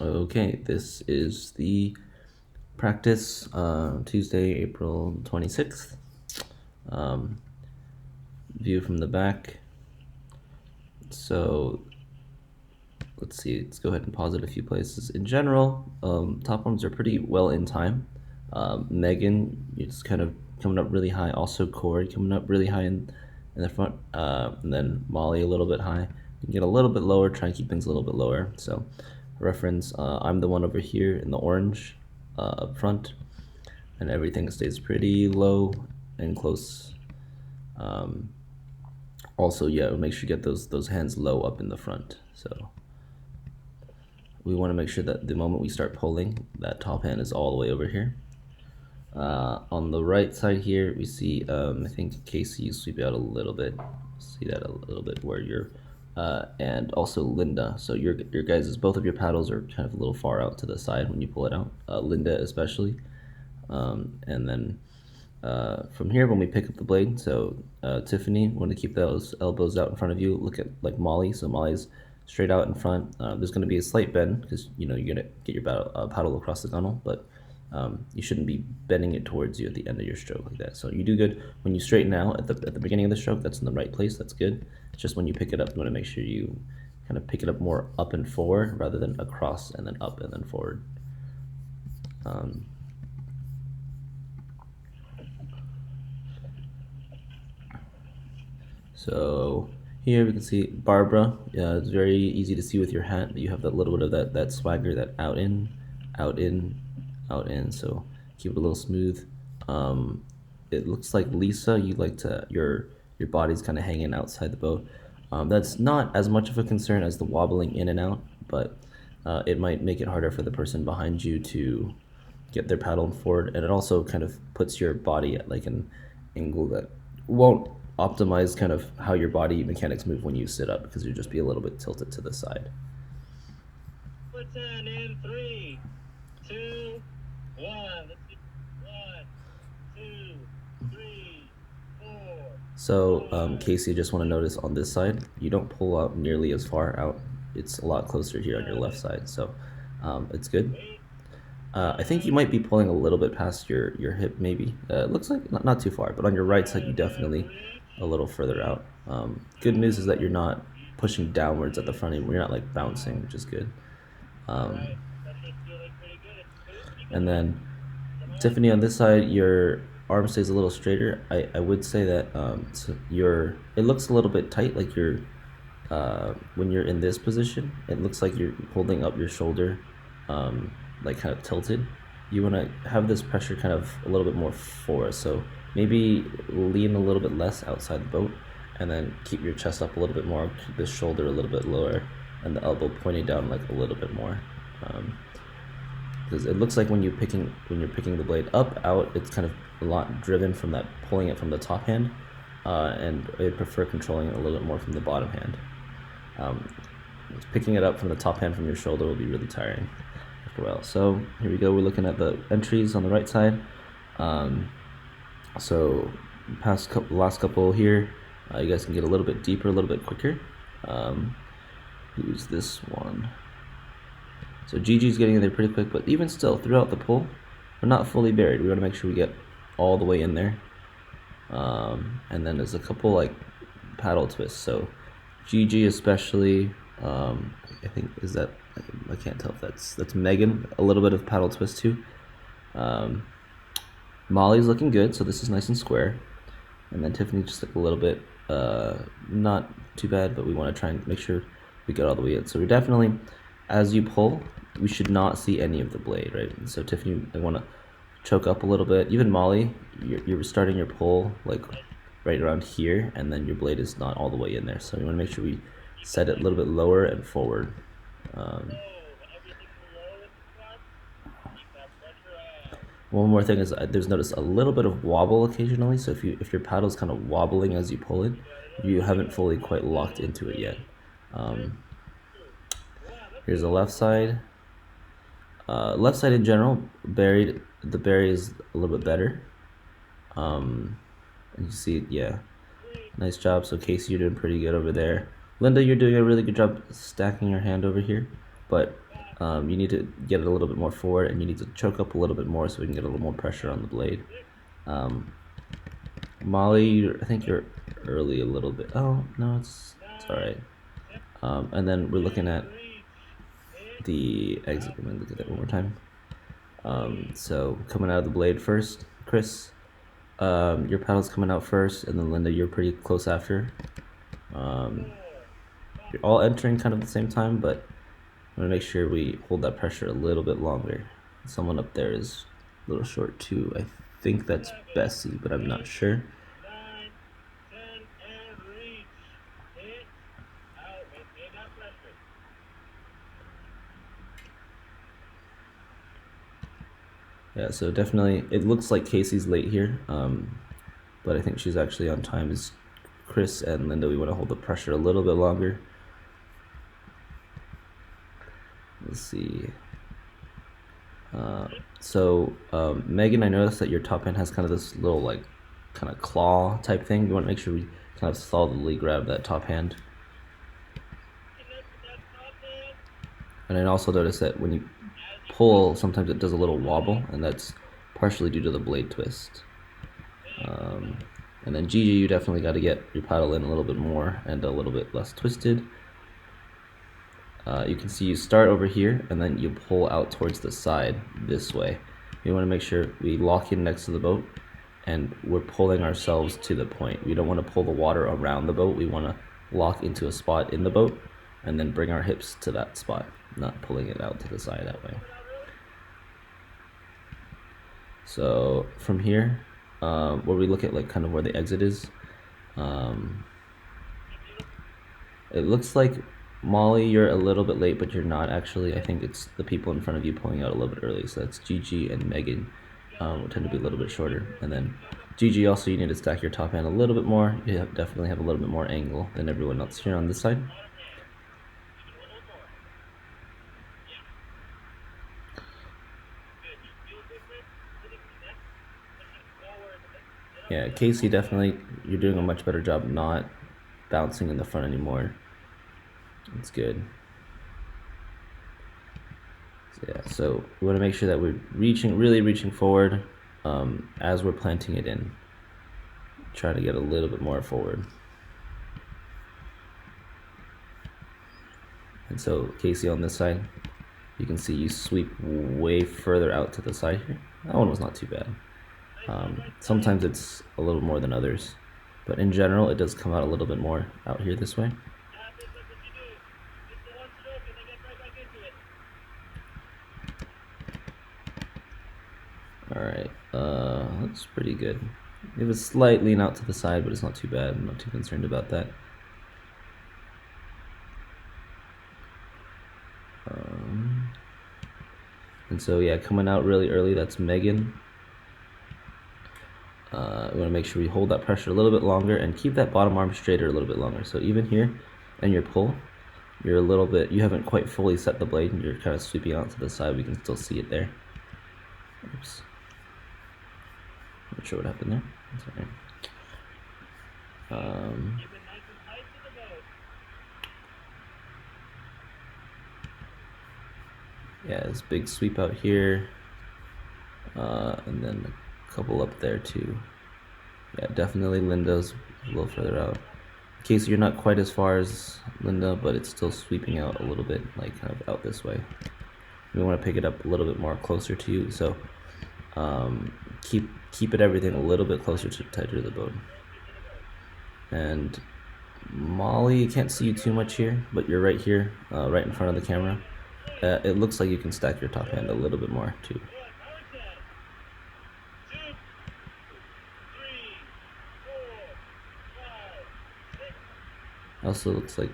Okay, this is the practice Tuesday, April 26th. View from the back. So let's see, let's go ahead and pause it a few places. In general, top forms are pretty well in time. Megan, it's kind of coming up really high. Also Corey coming up really high in the front. And then Molly a little bit high. You can get a little bit lower, try and keep things a little bit lower. So reference, I'm the one over here in the orange up front, and everything stays pretty low and close. Also, yeah, make sure you get those hands low up in the front. So we want to make sure that the moment we start pulling, that top hand is all the way over here. On the right side here, we see, I think Kasey, you sweep out a little bit. See that a little bit where you're, and also Linda. So your guys' both of your paddles are kind of a little far out to the side when you pull it out. Linda especially. And then from here, when we pick up the blade, so Tiffany, want to keep those elbows out in front of you. Look at like Molly. So Molly's straight out in front. There's going to be a slight bend because you're going to get your paddle across the gunnel, but you shouldn't be bending it towards you at the end of your stroke like that. So you do good when you straighten out at the beginning of the stroke. That's in the right place. That's good. It's just when you pick it up, you want to make sure you kind of pick it up more up and forward rather than across and then up and then forward. So here we can see Barbara. It's very easy to see with your hat, but you have that little bit of that swagger, that out in, out in, out in. So keep it a little smooth. It looks like Lisa, you like to your body's kind of hanging outside the boat. That's not as much of a concern as the wobbling in and out, but it might make it harder for the person behind you to get their paddle forward, and it also kind of puts your body at like an angle that won't optimize kind of how your body mechanics move when you sit up, because you'll just be a little bit tilted to the side. Let's end in 3, 2, 1. Let's see. 1, 2, 3, 4. So Kasey, I just want to notice on this side, you don't pull out nearly as far out. It's a lot closer here on your left side, so it's good. I think you might be pulling a little bit past your hip, maybe. It looks like not too far, but on your right side, you definitely a little further out. Good news is that you're not pushing downwards at the front end. You're not like bouncing, which is good. And then Tiffany, on this side, your arm stays a little straighter. I would say that it looks a little bit tight, like you're when you're in this position, it looks like you're holding up your shoulder, like kind of tilted. You want to have this pressure kind of a little bit more forward. So maybe lean a little bit less outside the boat, and then keep your chest up a little bit more, keep the shoulder a little bit lower, and the elbow pointing down like a little bit more. Because it looks like when you're picking the blade up, out, it's kind of a lot driven from that pulling it from the top hand, and I prefer controlling it a little bit more from the bottom hand. Picking it up from the top hand from your shoulder will be really tiring after a while. So here we go, we're looking at the entries on the right side. So last couple here, you guys can get a little bit deeper, a little bit quicker. Who's this one? So Gigi's getting in there pretty quick, but even still, throughout the pull, we're not fully buried. We want to make sure we get all the way in there. And then there's a couple like paddle twists. So Gigi especially, I think I can't tell if that's Megan, a little bit of paddle twist too. Molly's looking good, so this is nice and square. And then Tiffany just like a little bit, not too bad, but we want to try and make sure we get all the way in. So we're definitely, as you pull, we should not see any of the blade, right? And so Tiffany, I want to choke up a little bit. Even Molly, you're starting your pull like right around here, and then your blade is not all the way in there. So we want to make sure we set it a little bit lower and forward. One more thing is there's notice a little bit of wobble occasionally. So if your paddle's kind of wobbling as you pull it, you haven't fully quite locked into it yet. Here's the left side. Left side in general, the bury is a little bit better. You see, yeah, nice job. So Kasey, you're doing pretty good over there. Linda, you're doing a really good job stacking your hand over here, but You need to get it a little bit more forward, and you need to choke up a little bit more so we can get a little more pressure on the blade. Molly, I think you're early a little bit. Oh, no, it's all right. And then we're looking at the exit. I'm gonna look at that one more time. So coming out of the blade first, Kris, your paddle's coming out first, and then Linda, you're pretty close after. You're all entering kind of at the same time, but I'm gonna make sure we hold that pressure a little bit longer. Someone up there is a little short too. I think that's Bessie, but I'm not sure. 9, 10, and reach. Hit. Out. Maintain that pressure. Yeah, so definitely, it looks like Kasey's late here, but I think she's actually on time. Is Kris and Linda, we want to hold the pressure a little bit longer. Let's see. Megan, I noticed that your top hand has kind of this little like kind of claw type thing. You want to make sure we kind of solidly grab that top hand. And I also noticed that when you pull, sometimes it does a little wobble, and that's partially due to the blade twist. And then Gigi, you definitely got to get your paddle in a little bit more and a little bit less twisted. You can see you start over here and then you pull out towards the side this way. We want to make sure we lock in next to the boat and we're pulling ourselves to the point. We don't want to pull the water around the boat. We want to lock into a spot in the boat and then bring our hips to that spot, not pulling it out to the side that way. So from here, where we look at like kind of where the exit is, it looks like Molly, you're a little bit late, but you're not actually. I think it's the people in front of you pulling out a little bit early. So that's Gigi and Megan, will tend to be a little bit shorter. And then Gigi, also you need to stack your top hand a little bit more. You definitely have a little bit more angle than everyone else here on this side. Yeah, Kasey, definitely, you're doing a much better job not bouncing in the front anymore. It's good. So yeah, so we want to make sure that we're really reaching forward as we're planting it in. Try to get a little bit more forward. And so Kasey on this side, you can see you sweep way further out to the side here. That one was not too bad. Sometimes it's a little more than others, but in general it does come out a little bit more out here this way. Alright, that's pretty good. It was slight lean out to the side, but it's not too bad. I'm not too concerned about that. And so yeah, coming out really early, that's Megan. We want to make sure we hold that pressure a little bit longer and keep that bottom arm straighter a little bit longer. So even here, and your pull, you're a little bit, you haven't quite fully set the blade, and you're kind of sweeping out to the side. We can still see it there. Oops. Not sure what happened there. That's all right. Yeah, this big sweep out here, and then a couple up there too. Yeah, definitely Linda's a little further out. Kasey, you're not quite as far as Linda, but it's still sweeping out a little bit, like kind of out this way. We want to pick it up a little bit more closer to you, so keep it everything a little bit closer to tighter to the boat. And Molly, can't see you too much here, but you're right here, right in front of the camera. It looks like you can stack your top hand a little bit more too. Also looks like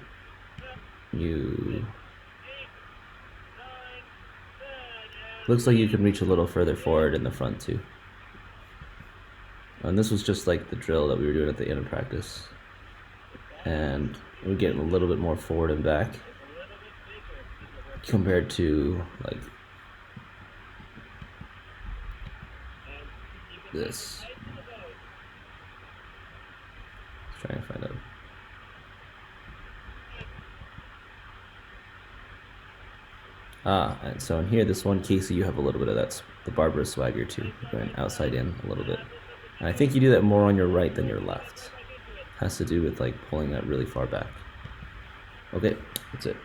you can reach a little further forward in the front too. And this was just like the drill that we were doing at the end of practice. And we're getting a little bit more forward and back compared to like this. Let's try and find out. And so in here, this one, Kasey, you have a little bit of the Barbara swagger too, going outside in a little bit. And I think you do that more on your right than your left. Has to do with like pulling that really far back. Okay, that's it.